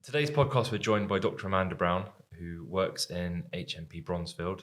Today's podcast, we're joined by Dr. Amanda Brown, who works in HMP Bronzefield.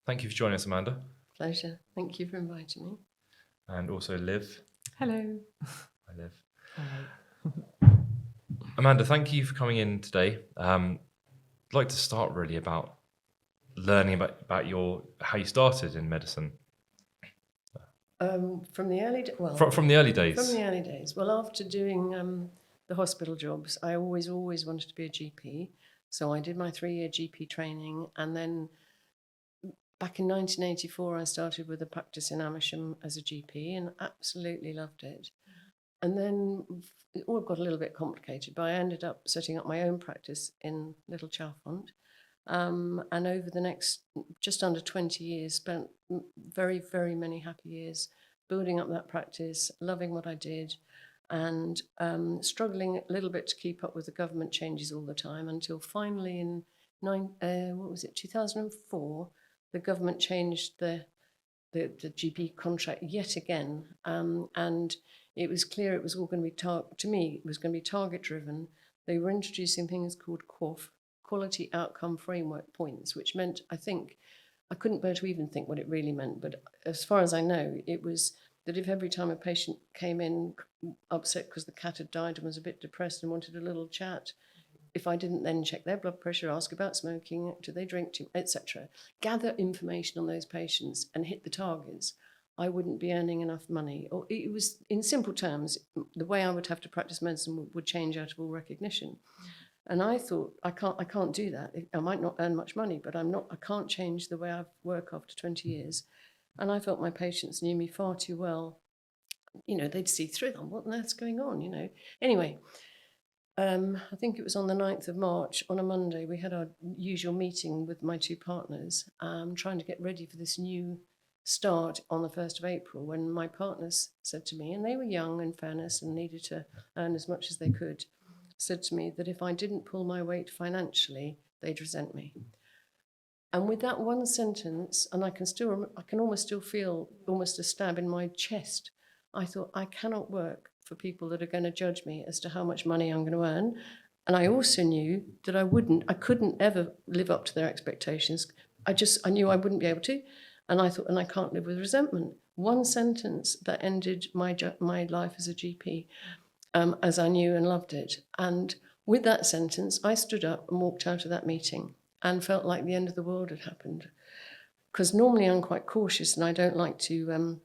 Thank you for joining us, Amanda. Pleasure. Thank you for inviting me. And also Liv. Hello. Hi, Liv. Hi. Amanda, thank you for coming in today. I'd like to start really about learning about how you started in medicine. From the early From the early days. From the early days. Well, after doing the hospital jobs, I always wanted to be a GP. So I did my 3-year GP training, and then back in 1984, I started with a practice in Amersham as a GP and absolutely loved it. And then it all got a little bit complicated, but I ended up setting up my own practice in Little Chalfont. And over the next just under 20 years, spent very, very many happy years building up that practice, loving what I did, and struggling a little bit to keep up with the government changes all the time until finally in 2004, the government changed the GP contract yet again, and it was clear it was all going to be it was going to be target driven. They were introducing things called QOF, Quality Outcome Framework Points, which meant, I think, I couldn't bear to even think what it really meant, but as far as I know, it was that if every time a patient came in upset because the cat had died and was a bit depressed and wanted a little chat, if I didn't then check their blood pressure, ask about smoking, do they drink too, etc., gather information on those patients and hit the targets, I wouldn't be earning enough money. Or it was, in simple terms, the way I would have to practice medicine would change out of all recognition. And I thought, I can't do that. I might not earn much money, but I can't change the way I work after 20 years. And I felt my patients knew me far too well. You know, they'd see through them. What on earth's going on, you know? Anyway, I think it was on the 9th of March, on a Monday, we had our usual meeting with my two partners, trying to get ready for this new start on the 1st of April, when my partners said to me, and they were young in fairness and needed to earn as much as they could, said to me that if I didn't pull my weight financially, they'd resent me. And with that one sentence, and I can almost still feel almost a stab in my chest, I thought, I cannot work for people that are going to judge me as to how much money I'm going to earn. And I also knew that I couldn't ever live up to their expectations. I knew I wouldn't be able to. And I thought, and I can't live with resentment. One sentence that ended my life as a GP, as I knew and loved it. And with that sentence, I stood up and walked out of that meeting and felt like the end of the world had happened. Because normally I'm quite cautious and I don't like to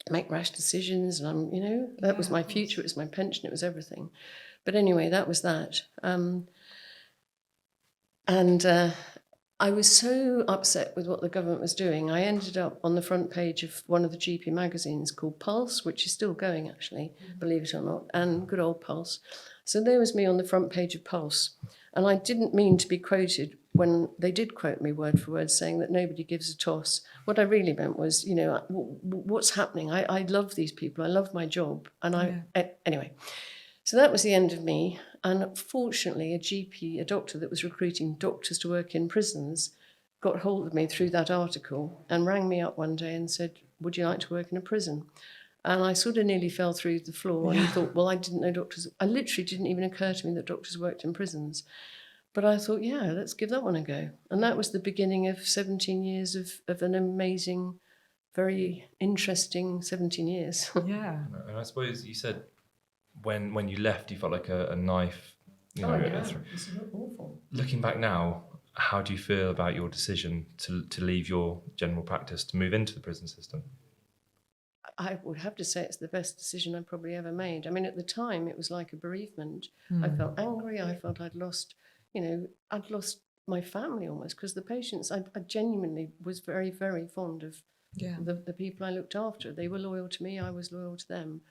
make rash decisions. And that was my future, it was my pension, it was everything. But anyway, that was that. I was so upset with what the government was doing, I ended up on the front page of one of the GP magazines called Pulse, which is still going actually, believe it or not, and good old Pulse. So there was me on the front page of Pulse. And I didn't mean to be quoted when they did quote me word for word, saying that nobody gives a toss. What I really meant was, what's happening? I love these people. I love my job. And anyway, so that was the end of me. And fortunately, a doctor that was recruiting doctors to work in prisons, got hold of me through that article and rang me up one day and said, would you like to work in a prison? And I sort of nearly fell through the floor and thought, well, I didn't know doctors. I literally didn't even occur to me that doctors worked in prisons. But I thought, yeah, let's give that one a go. And that was the beginning of 17 years of an amazing, very interesting 17 years. Yeah. And I suppose you said when you left, you felt like a knife. It's awful. Looking back now, how do you feel about your decision to leave your general practice to move into the prison system? I would have to say it's the best decision I probably ever made. I mean, at the time, it was like a bereavement. I felt angry. I felt I'd lost my family almost, because the patients, I genuinely was very, very fond of the people I looked after. They were loyal to me. I was loyal to them.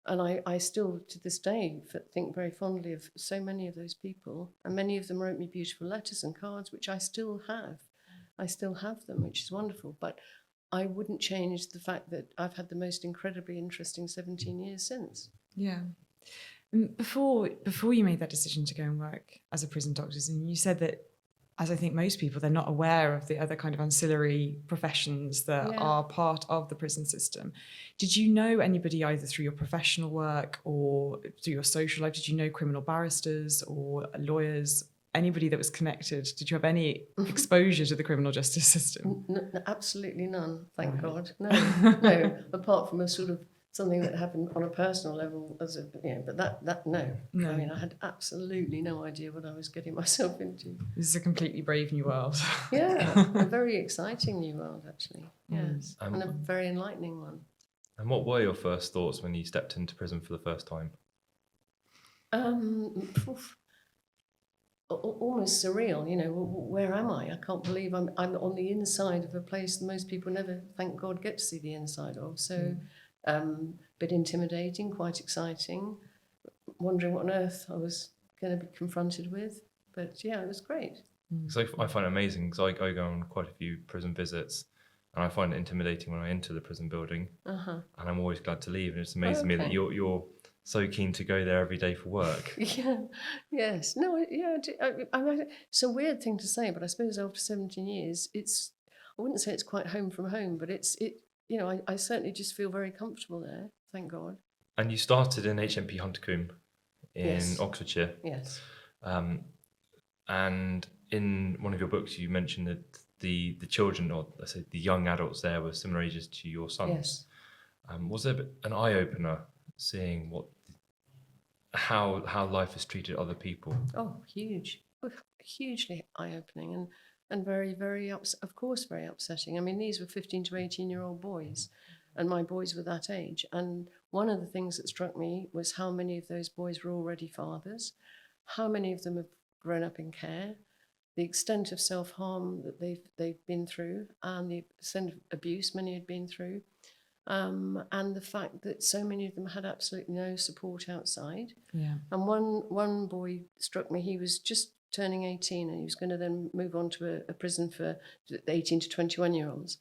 And I still, to this day, think very fondly of so many of those people. And many of them wrote me beautiful letters and cards, which I still have. I still have them, which is wonderful. But I wouldn't change the fact that I've had the most incredibly interesting 17 years since. Yeah. And before you made that decision to go and work as a prison doctor, and you said that as I think most people, they're not aware of the other kind of ancillary professions that Yeah. are part of the prison system. Did you know anybody either through your professional work or through your social life? Did you know criminal barristers or lawyers? Anybody that was connected? Did you have any exposure to the criminal justice system? Absolutely none, thank Right. God. No, apart from a sort of something that happened on a personal level, but that no. No. I mean, I had absolutely no idea what I was getting myself into. This is a completely brave new world. Yeah, a very exciting new world, actually. Yes, Mm. and a very enlightening one. And what were your first thoughts when you stepped into prison for the first time? Almost surreal, where am I? I can't believe I'm on the inside of a place that most people never, thank God, get to see the inside of. So, bit intimidating, quite exciting, wondering what on earth I was going to be confronted with. But yeah, it was great. So I find it amazing because I go on quite a few prison visits, and I find it intimidating when I enter the prison building, and I'm always glad to leave. And it's amazing me that you're so keen to go there every day for work. Yeah, yes. No, yeah, it's a weird thing to say, but I suppose after 17 years, I wouldn't say it's quite home from home, but I certainly just feel very comfortable there, thank God. And you started in HMP Huntercombe in Yes. Oxfordshire. Yes. And in one of your books, you mentioned that the children, or let's say the young adults there, were similar ages to your sons. Yes. Was there an eye-opener seeing how life has treated other people? Oh, hugely eye-opening and very, very, of course, very upsetting. I mean, these were 15 to 18-year-old boys, and my boys were that age. And one of the things that struck me was how many of those boys were already fathers, how many of them have grown up in care, the extent of self-harm that they've been through, and the extent of abuse many had been through. And the fact that so many of them had absolutely no support outside. Yeah. And one boy struck me. He was just turning 18, and he was going to then move on to a prison for 18 to 21-year-olds.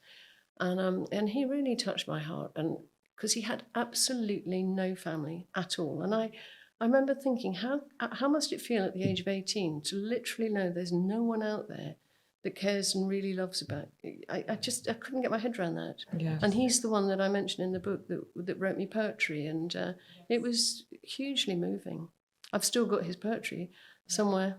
And he really touched my heart, and because he had absolutely no family at all. And I remember thinking, how must it feel at the age of 18 to literally know there's no one out there that cares and really loves about. I couldn't get my head around that. Yes. And he's the one that I mentioned in the book that wrote me poetry, and it was hugely moving. I've still got his poetry somewhere.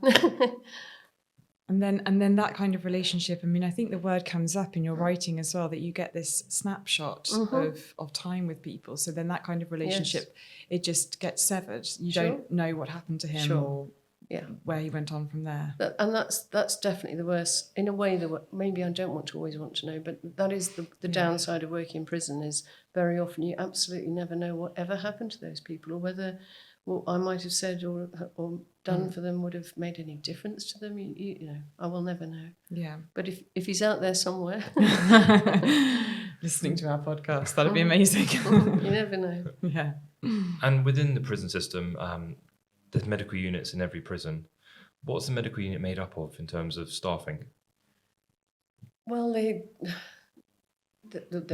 And then that kind of relationship, I mean, I think the word comes up in your writing as well, that you get this snapshot of time with people. So then that kind of relationship, it just gets severed. You don't know what happened to him or where he went on from there. And that's definitely the worst. In a way, maybe I don't always want to know, but that is the downside of working in prison, is very often you absolutely never know what ever happened to those people, or whether what I might have said or done for them would have made any difference to them. You know, I will never know. Yeah. But if he's out there somewhere, listening to our podcast, that'd be amazing. You never know. Yeah. And within the prison system, there's medical units in every prison. What's the medical unit made up of in terms of staffing? Well, there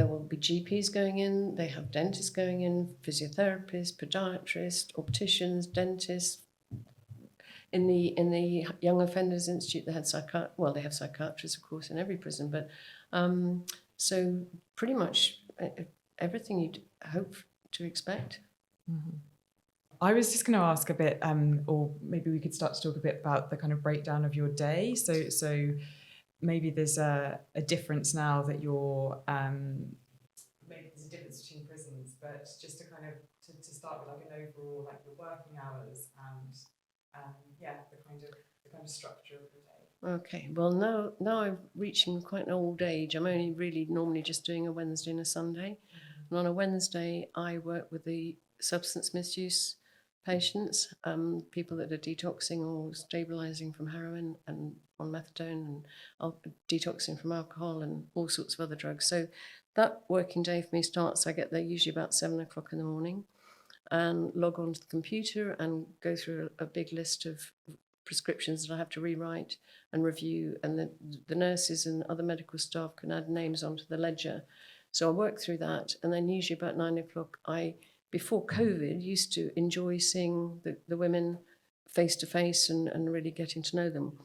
will be GPs going in, they have dentists going in, physiotherapists, podiatrists, opticians, dentists. In the Young Offenders Institute, they had they have psychiatrists, of course, in every prison, but so pretty much everything you'd hope to expect. Mm-hmm. I was just going to ask a bit, or maybe we could start to talk a bit about the kind of breakdown of your day. So maybe there's a difference now that you're, maybe there's a difference between prisons, but just to kind of, to start with like an overall, like your working hours and the kind of structure of the day. Okay, well now I'm reaching quite an old age. I'm only really normally just doing a Wednesday and a Sunday. And on a Wednesday, I work with the substance misuse patients, people that are detoxing or stabilising from heroin and on methadone, and detoxing from alcohol and all sorts of other drugs. So that working day for me starts, I get there usually about 7 o'clock in the morning and log on to the computer and go through a big list of prescriptions that I have to rewrite and review, and the nurses and other medical staff can add names onto the ledger. So I work through that, and then usually about 9 o'clock, before COVID, used to enjoy seeing the women face to face and really getting to know them.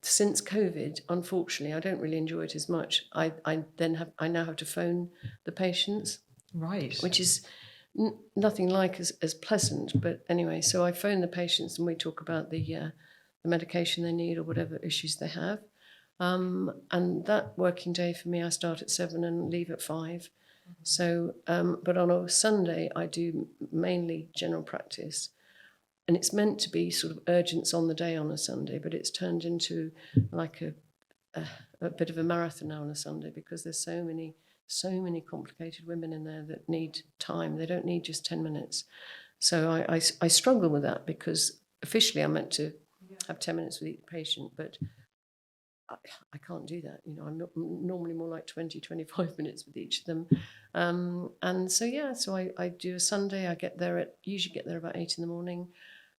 since COVID, unfortunately, I don't really enjoy it as much. I now have to phone the patients, Right. which is nothing like as pleasant. But anyway, so I phone the patients and we talk about the medication they need or whatever issues they have. And that working day for me, I start at 7 and leave at 5. So, but on a Sunday, I do mainly general practice. And it's meant to be sort of urgence on the day on a Sunday, but it's turned into like a bit of a marathon now on a Sunday, because there's so many complicated women in there that need time. They don't need just 10 minutes. So I struggle with that, because officially I'm meant to have 10 minutes with each patient, but I can't do that. You know, I'm normally more like 20, 25 minutes with each of them. And so, so I do a Sunday. Usually get there about 8 in the morning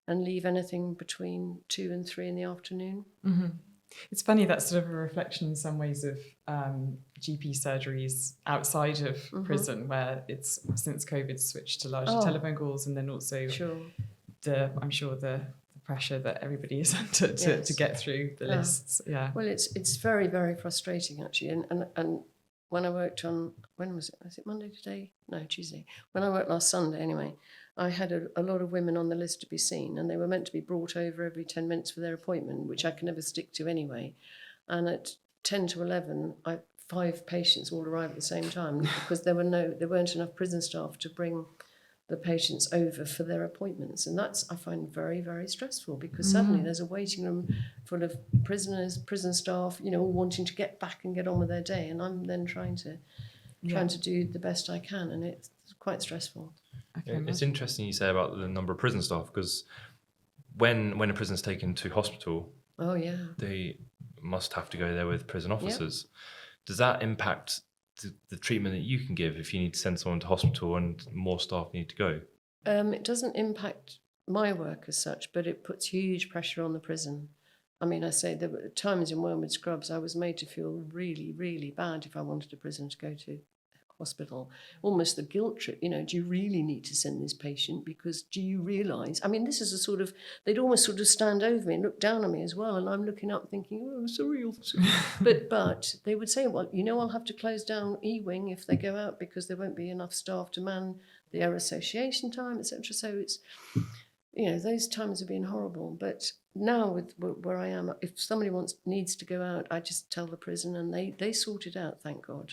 and leave anything between 2 and 3 in the afternoon. Mm-hmm. It's funny, that's sort of a reflection in some ways of GP surgeries outside of prison, where it's since COVID switched to largely telephone calls, and then also I'm sure the pressure that everybody is under to get through the lists. Yeah. Well, it's very, very frustrating actually. And when I worked on, when was it? Was it Monday today? No, Tuesday. When I worked last Sunday anyway, I had a lot of women on the list to be seen, and they were meant to be brought over every 10 minutes for their appointment, which I can never stick to anyway. And at 10 to 11, 5 patients all arrived at the same time, because there weren't enough prison staff to bring the patients over for their appointments. And that's, I find, very, very stressful, because suddenly there's a waiting room full of prisoners, prison staff, you know, all wanting to get back and get on with their day. And I'm then trying to do the best I can, and it's quite stressful. It's interesting you say about the number of prison staff, because when a prisoner's taken to hospital, they must have to go there with prison officers. Does that impact the treatment that you can give if you need to send someone to hospital and more staff need to go? It doesn't impact my work as such, but it puts huge pressure on the prison. I mean, I say there were times in Wormwood Scrubs I was made to feel really, really bad if I wanted a prisoner to go to hospital. Almost the guilt trip, you know, do you really need to send this patient? Because do you realise, I mean, this is a sort of, they'd almost sort of stand over me and look down on me as well, and I'm looking up thinking, oh, sorry, officer. but they would say, well, you know, I'll have to close down E-Wing if they go out, because there won't be enough staff to man the air association time, etc. So it's, you know, those times have been horrible. But now with where I am, if somebody needs to go out, I just tell the prison and they sort it out, thank God,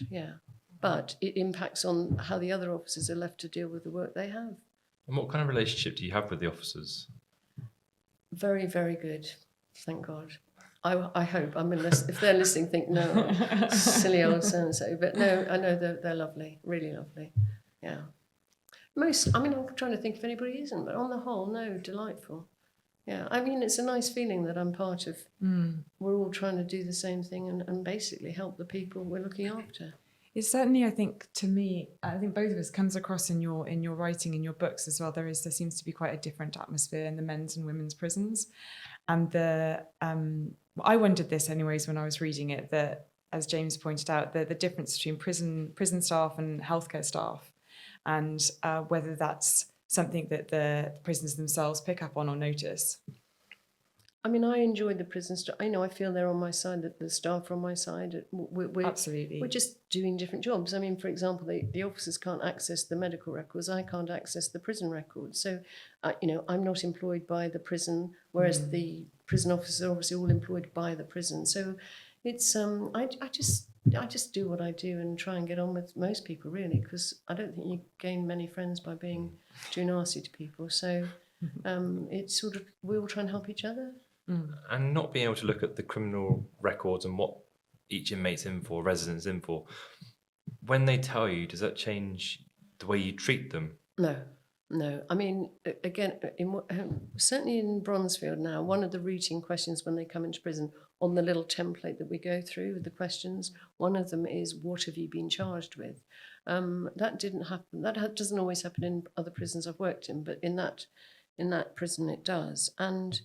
But it impacts on how the other officers are left to deal with the work they have. And what kind of relationship do you have with the officers? Very, very good, thank God. I hope. I mean, if they're listening, think, no, silly old so-and-so. But no, I know they're lovely, really lovely. Yeah. I'm trying to think if anybody isn't, but on the whole, no, delightful. Yeah, I mean, it's a nice feeling that I'm part of. We're all trying to do the same thing and basically help the people we're looking after. It's certainly, I think, to me, I think both of us comes across in your writing, in your books as well. There seems to be quite a different atmosphere in the men's and women's prisons, and I wondered this anyways when I was reading it, that, as James pointed out, the difference between prison staff and healthcare staff, and whether that's something that the prisoners themselves pick up on or notice. I mean, I enjoy the prison staff. I feel they're on my side, that the staff are on my side. Absolutely. We're just doing different jobs. I mean, for example, the officers can't access the medical records. I can't access the prison records. So, I'm not employed by the prison, whereas the prison officers are obviously all employed by the prison. So it's, I just do what I do and try and get on with most people, really, because I don't think you gain many friends by being too nasty to people. So it's sort of, we all try and help each other. And not being able to look at the criminal records and what each inmate's in for, resident's in for, when they tell you, does that change the way you treat them? No. I mean, again, certainly in Bronzefield now, one of the routine questions when they come into prison, on the little template that we go through with the questions, one of them is, what have you been charged with? That didn't happen. That doesn't always happen in other prisons I've worked in, but in that prison it does. And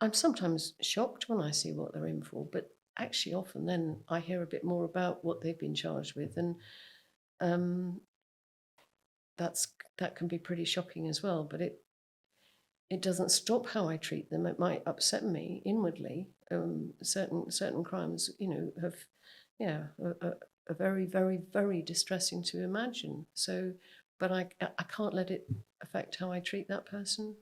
I'm sometimes shocked when I see what they're in for, but actually often then I hear a bit more about what they've been charged with, and that can be pretty shocking as well. But it doesn't stop how I treat them. It might upset me inwardly, certain crimes, have, are very, very, very distressing to imagine. So, but I can't let it affect how I treat that person.